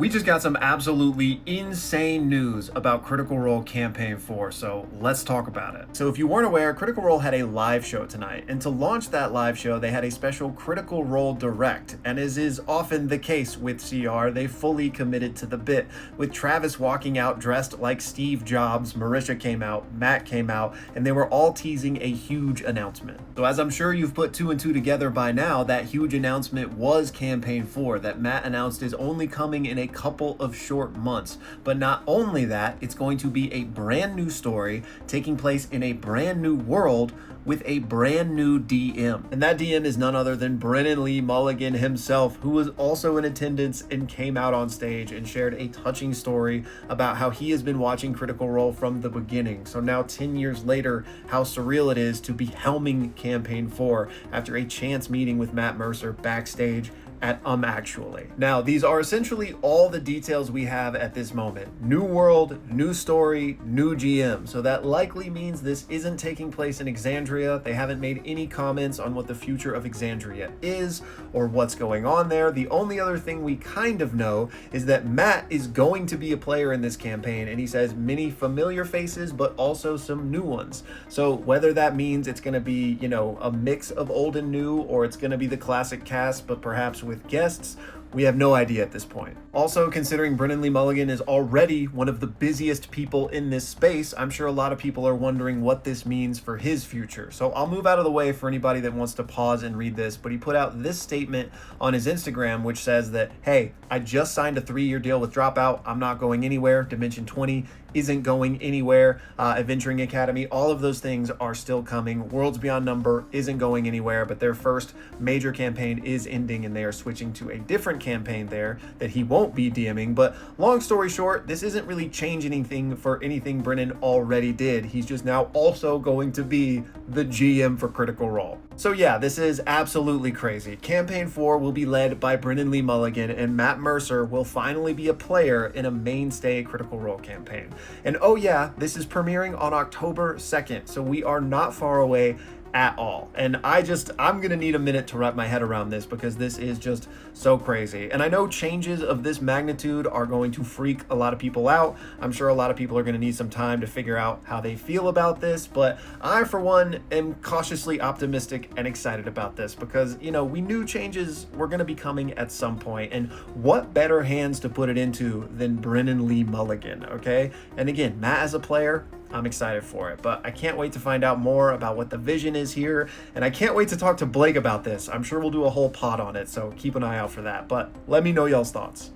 We just got some absolutely insane news about Critical Role Campaign 4, so let's talk about it. So if you weren't aware, Critical Role had a live show tonight, and to launch that live show, they had a special Critical Role Direct, and as is often the case with CR, they fully committed to the bit, with Travis walking out dressed like Steve Jobs, Marisha came out, Matt came out, and they were all teasing a huge announcement. So as I'm sure you've put two and two together by now, that huge announcement was Campaign 4, that Matt announced is only coming in a couple of short months. But not only that, it's going to be a brand new story taking place in a brand new world with a brand new DM. And that DM is none other than Brennan Lee Mulligan himself, who was also in attendance and came out on stage and shared a touching story about how he has been watching Critical Role from the beginning. So now 10 years later, how surreal it is to be helming Campaign 4 after a chance meeting with Matt Mercer backstage at Actually. Now, these are essentially all the details we have at this moment. New world, new story, new GM. So that likely means this isn't taking place in Exandria. They haven't made any comments on what the future of Exandria is or what's going on there. The only other thing we kind of know is that Matt is going to be a player in this campaign, and he says many familiar faces, but also some new ones. So whether that means it's going to be, a mix of old and new, or it's going to be the classic cast, but perhaps with guests, we have no idea at this point. Also, considering Brennan Lee Mulligan is already one of the busiest people in this space, I'm sure a lot of people are wondering what this means for his future. So I'll move out of the way for anybody that wants to pause and read this, but he put out this statement on his Instagram, which says that, hey, I just signed a 3-year deal with Dropout. I'm not going anywhere. Dimension 20 isn't going anywhere. Adventuring Academy, all of those things are still coming. Worlds Beyond Number isn't going anywhere, but their first major campaign is ending, and they are switching to a different campaign there that he won't be DMing. But long story short, this isn't really change anything for anything Brennan already did. He's just now also going to be the GM for Critical Role. So yeah, this is absolutely crazy. Campaign 4 will be led by Brennan Lee Mulligan, and Matt Mercer will finally be a player in a mainstay Critical Role campaign. And oh yeah, this is premiering on October 2nd, so we are not far away at all. And I'm gonna need a minute to wrap my head around this, because this is just so crazy. And I know changes of this magnitude are going to freak a lot of people out. I'm sure a lot of people are gonna need some time to figure out how they feel about this, but I, for one, am cautiously optimistic and excited about this, because, we knew changes were gonna be coming at some point, and what better hands to put it into than Brennan Lee Mulligan, okay? And again, Matt as a player, I'm excited for it, but I can't wait to find out more about what the vision is here, and I can't wait to talk to Blake about this. I'm sure we'll do a whole pod on it, so keep an eye out for that, but let me know y'all's thoughts.